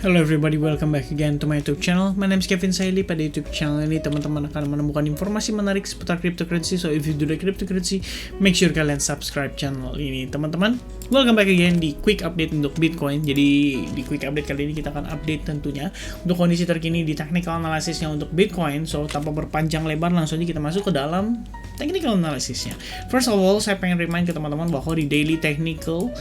Hello everybody, welcome back again to my YouTube channel. My name is Kevin Saili. Pada YouTube channel ini teman-teman akan menemukan informasi menarik seputar cryptocurrency. So if you do the cryptocurrency, make sure kalian subscribe channel ini teman-teman. Welcome back again di quick update untuk Bitcoin. Jadi di quick update kali ini kita akan update tentunya untuk kondisi terkini di technical analysisnya untuk Bitcoin. So tanpa berpanjang lebar langsung aja kita masuk ke dalam technical analysisnya. First of all, saya pengen remind ke teman-teman bahwa di daily technical,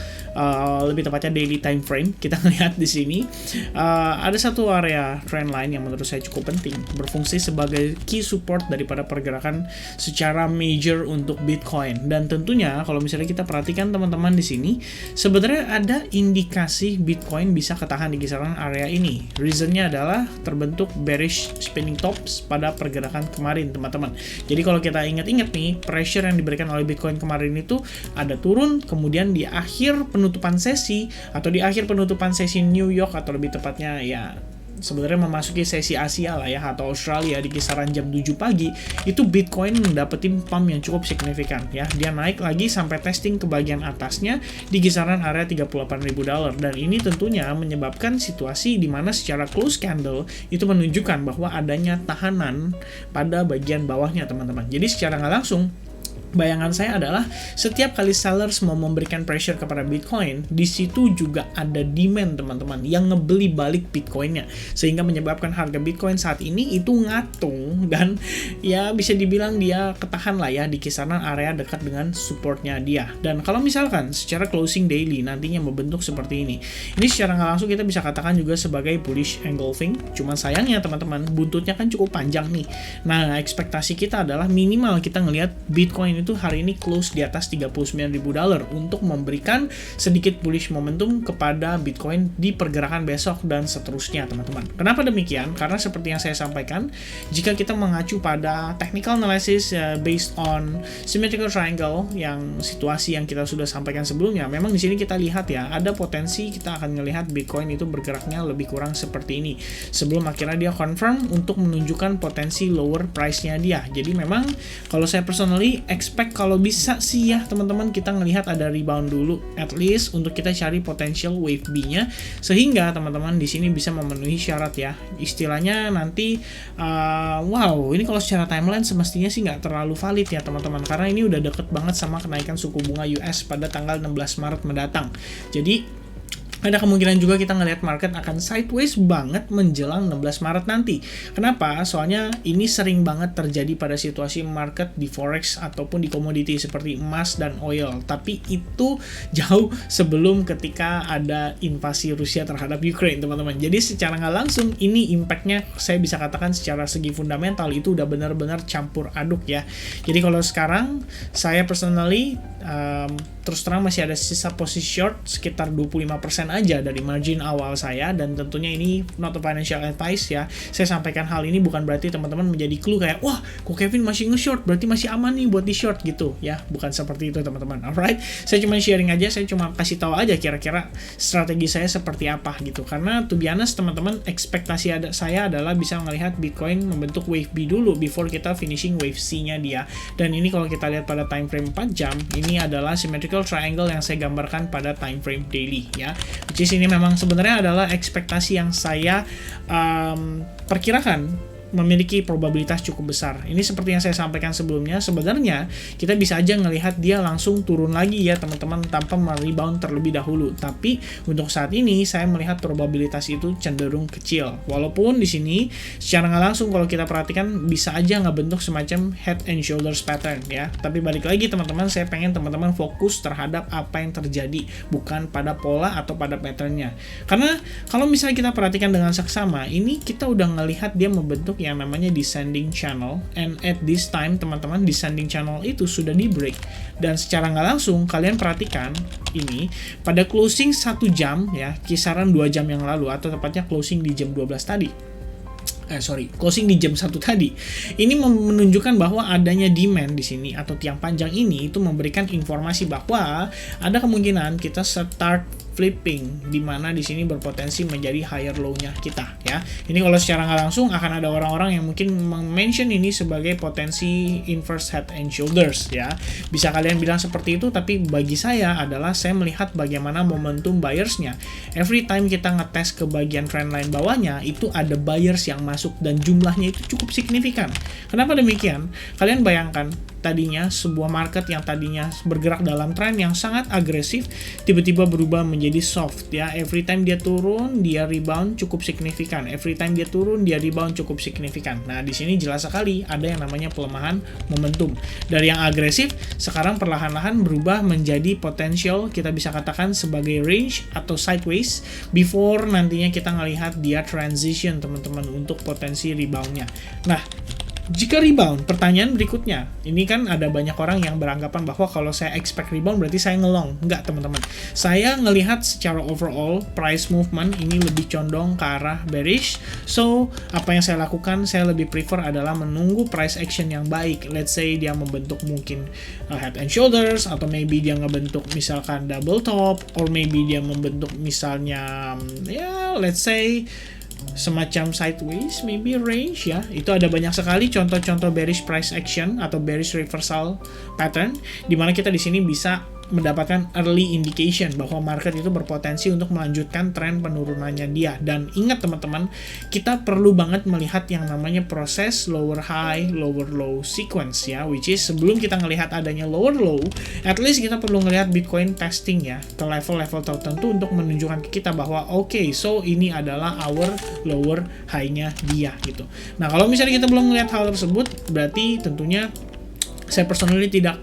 lebih tepatnya daily time frame, kita lihat di sini ada satu area trend line yang menurut saya cukup penting, berfungsi sebagai key support daripada pergerakan secara major untuk Bitcoin. Dan tentunya kalau misalnya kita perhatikan teman-teman di sini, sebenarnya ada indikasi Bitcoin bisa ketahan di kisaran area ini. Reasonnya adalah terbentuk bearish spinning tops pada pergerakan kemarin, teman-teman. Jadi kalau kita ingat-ingat nih, pressure yang diberikan oleh Bitcoin kemarin itu ada turun, kemudian di akhir penutupan sesi atau di akhir penutupan sesi New York atau lebih tepatnya ya sebenarnya memasuki sesi Asia lah ya atau Australia di kisaran jam 7 pagi itu Bitcoin mendapetin pump yang cukup signifikan ya. Dia naik lagi sampai testing ke bagian atasnya di kisaran area $38.000 dan ini tentunya menyebabkan situasi di mana secara close candle itu menunjukkan bahwa adanya tahanan pada bagian bawahnya teman-teman. Jadi secara nggak langsung bayangan saya adalah setiap kali sellers mau memberikan pressure kepada Bitcoin, di situ juga ada demand teman-teman yang ngebeli balik Bitcoinnya, sehingga menyebabkan harga Bitcoin saat ini itu ngatung dan ya bisa dibilang dia ketahan lah ya di kisaran area dekat dengan supportnya dia. Dan kalau misalkan secara closing daily nantinya membentuk seperti ini secara nggak langsung kita bisa katakan juga sebagai bullish engulfing. Cuman sayangnya teman-teman, buntutnya kan cukup panjang nih. Nah ekspektasi kita adalah minimal kita ngelihat Bitcoin itu hari ini close di atas $39.000 untuk memberikan sedikit bullish momentum kepada Bitcoin di pergerakan besok dan seterusnya teman-teman. Kenapa demikian? Karena seperti yang saya sampaikan, jika kita mengacu pada technical analysis based on symmetrical triangle yang situasi yang kita sudah sampaikan sebelumnya, memang di sini kita lihat ya ada potensi kita akan melihat Bitcoin itu bergeraknya lebih kurang seperti ini sebelum akhirnya dia confirm untuk menunjukkan potensi lower price-nya dia. Jadi memang kalau saya personally expect kalau bisa sih ya teman-teman kita ngelihat ada rebound dulu at least untuk kita cari potential wave B-nya sehingga teman-teman di sini bisa memenuhi syarat ya. Istilahnya nanti wow, ini kalau secara timeline semestinya sih nggak terlalu valid ya teman-teman karena ini udah deket banget sama kenaikan suku bunga US pada tanggal 16 Maret mendatang. Jadi ada kemungkinan juga kita ngelihat market akan sideways banget menjelang 16 Maret nanti. Kenapa? Soalnya ini sering banget terjadi pada situasi market di forex ataupun di komoditi seperti emas dan oil. Tapi itu jauh sebelum ketika ada invasi Rusia terhadap Ukraine, teman-teman. Jadi secara nggak langsung ini impact-nya saya bisa katakan secara segi fundamental itu udah benar-benar campur aduk ya. Jadi kalau sekarang saya personally terus terang masih ada sisa posisi short sekitar 25% aja dari margin awal saya dan tentunya ini not a financial advice ya. Saya sampaikan hal ini bukan berarti teman-teman menjadi clue kayak wah kok Kevin masih nge-short berarti masih aman nih buat di short gitu ya. Bukan seperti itu teman-teman. Alright, saya cuma sharing aja, saya cuma kasih tahu aja kira-kira strategi saya seperti apa gitu. Karena to be honest teman-teman, ekspektasi saya adalah bisa melihat Bitcoin membentuk wave B dulu before kita finishing wave C-nya dia. Dan ini kalau kita lihat pada time frame 4 jam, ini adalah symmetrical triangle yang saya gambarkan pada time frame daily ya. Which is ini memang sebenarnya adalah ekspektasi yang saya perkirakan memiliki probabilitas cukup besar. Ini seperti yang saya sampaikan sebelumnya, sebenarnya kita bisa aja ngelihat dia langsung turun lagi ya teman-teman tanpa merebound terlebih dahulu. Tapi untuk saat ini saya melihat probabilitas itu cenderung kecil. Walaupun di sini secara nggak langsung kalau kita perhatikan bisa aja nggak bentuk semacam head and shoulders pattern ya. Tapi balik lagi teman-teman, saya pengen teman-teman fokus terhadap apa yang terjadi, bukan pada pola atau pada patternnya. Karena kalau misalnya kita perhatikan dengan seksama, ini kita udah ngelihat dia membentuk yang namanya descending channel, and at this time teman-teman descending channel itu sudah di break dan secara nggak langsung kalian perhatikan ini pada closing 1 jam ya, kisaran 2 jam yang lalu atau tepatnya closing di jam 12 tadi. Closing di jam 1 tadi. Ini menunjukkan bahwa adanya demand di sini atau tiang panjang ini itu memberikan informasi bahwa ada kemungkinan kita start flipping, di mana di sini berpotensi menjadi higher low-nya kita ya. Ini kalau secara nggak langsung akan ada orang-orang yang mungkin mention ini sebagai potensi inverse head and shoulders ya. Bisa kalian bilang seperti itu, tapi bagi saya adalah saya melihat bagaimana momentum buyers-nya. Every time kita ngetes ke bagian trendline bawahnya, itu ada buyers yang masuk dan jumlahnya itu cukup signifikan. Kenapa demikian? Kalian bayangkan, tadinya sebuah market yang tadinya bergerak dalam tren yang sangat agresif tiba-tiba berubah menjadi soft ya. Every time dia turun dia rebound cukup signifikan, every time dia turun dia rebound cukup signifikan. Nah, di sini jelas sekali ada yang namanya pelemahan momentum. Dari yang agresif sekarang perlahan-lahan berubah menjadi potensial, kita bisa katakan sebagai range atau sideways before nantinya kita ngelihat dia transition teman-teman untuk potensi reboundnya. Nah, jika rebound, pertanyaan berikutnya, ini kan ada banyak orang yang beranggapan bahwa kalau saya expect rebound berarti saya ngelong. Enggak teman-teman, saya ngelihat secara overall price movement ini lebih condong ke arah bearish. So, apa yang saya lakukan, saya lebih prefer adalah menunggu price action yang baik. Let's say dia membentuk mungkin head and shoulders, atau maybe dia ngebentuk misalkan double top, or maybe dia membentuk misalnya ya let's say semacam sideways, maybe range ya. Itu ada banyak sekali contoh-contoh bearish price action atau bearish reversal pattern, dimana kita di sini bisa mendapatkan early indication bahwa market itu berpotensi untuk melanjutkan tren penurunannya dia. Dan ingat teman-teman, kita perlu banget melihat yang namanya proses lower high, lower low sequence ya, which is sebelum kita ngelihat adanya lower low, at least kita perlu ngelihat Bitcoin testing ya ke level-level tertentu untuk menunjukkan ke kita bahwa okay, so ini adalah our lower high-nya dia gitu. Nah, kalau misalnya kita belum melihat hal tersebut, berarti tentunya saya personally tidak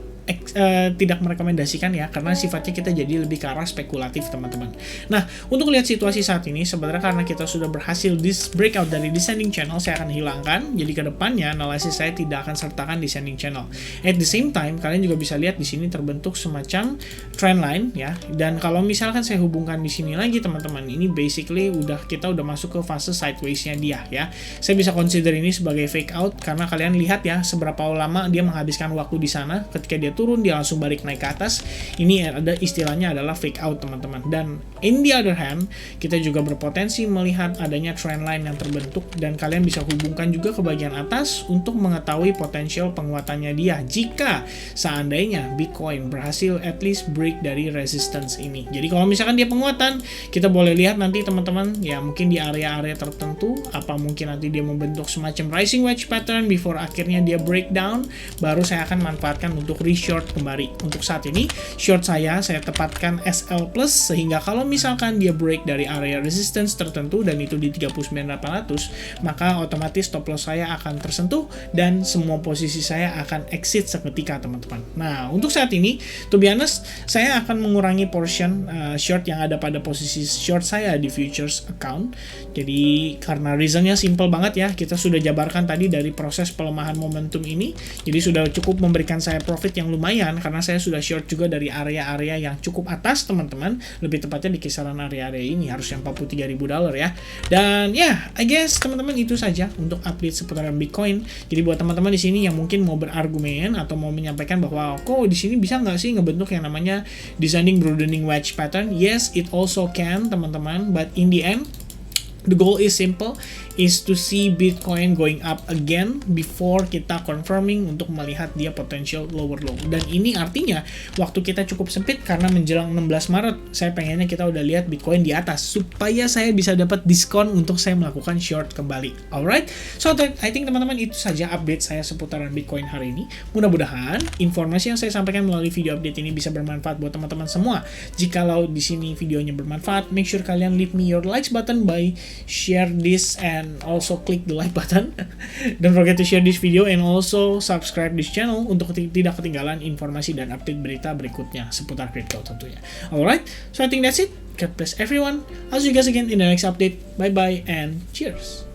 merekomendasikan ya, karena sifatnya kita jadi lebih ke arah spekulatif teman-teman. Nah, untuk lihat situasi saat ini sebenarnya karena kita sudah berhasil breakout dari descending channel, saya akan hilangkan. Jadi ke depannya analisis saya tidak akan sertakan descending channel. At the same time, kalian juga bisa lihat di sini terbentuk semacam trend line ya. Dan kalau misalkan saya hubungkan di sini lagi teman-teman, ini basically kita udah masuk ke fase sideways-nya dia ya. Saya bisa consider ini sebagai fake out karena kalian lihat ya seberapa lama dia menghabiskan waktu di sana. Ketika dia turun dia langsung balik naik ke atas. Ini ada istilahnya adalah fake out teman-teman. Dan in the other hand, kita juga berpotensi melihat adanya trend line yang terbentuk, dan kalian bisa hubungkan juga ke bagian atas untuk mengetahui potensial penguatannya dia jika seandainya Bitcoin berhasil at least break dari resistance ini. Jadi kalau misalkan dia penguatan, kita boleh lihat nanti teman-teman ya, mungkin di area-area tertentu, apa mungkin nanti dia membentuk semacam rising wedge pattern before akhirnya dia breakdown, baru saya akan manfaatkan untuk short kembali. Untuk saat ini short saya tepatkan SL plus, sehingga kalau misalkan dia break dari area resistance tertentu dan itu di 39.800, maka otomatis stop loss saya akan tersentuh dan semua posisi saya akan exit seketika teman-teman. Nah, untuk saat ini to be honest, saya akan mengurangi portion short yang ada pada posisi short saya di futures account. Jadi karena reasonnya simple banget ya, kita sudah jabarkan tadi dari proses pelemahan momentum ini, jadi sudah cukup memberikan saya profit yang lumayan karena saya sudah short juga dari area-area yang cukup atas teman-teman, lebih tepatnya di kisaran area-area ini harusnya $43.000 ya. Dan ya, I guess teman-teman itu saja untuk update seputaran Bitcoin. Jadi buat teman-teman di sini yang mungkin mau berargumen atau mau menyampaikan bahwa kok di sini bisa nggak sih ngebentuk yang namanya descending broadening wedge pattern? Yes, it also can teman-teman, but in the end the goal is simple, is to see Bitcoin going up again before kita confirming untuk melihat dia potential lower low. Dan ini artinya waktu kita cukup sempit karena menjelang 16 Maret saya pengennya kita udah lihat Bitcoin di atas supaya saya bisa dapat diskon untuk saya melakukan short kembali. Alright, so I think teman-teman itu saja update saya seputaran Bitcoin hari ini. Mudah-mudahan informasi yang saya sampaikan melalui video update ini bisa bermanfaat buat teman-teman semua. Jikalau di sini videonya bermanfaat, make sure kalian leave me your likes button by share this and also click the like button. Don't forget to share this video and also subscribe this channel untuk tidak ketinggalan informasi dan update berita berikutnya seputar crypto tentunya. Alright, so I think that's it. God bless everyone. I'll see you guys again in the next update. Bye bye and cheers.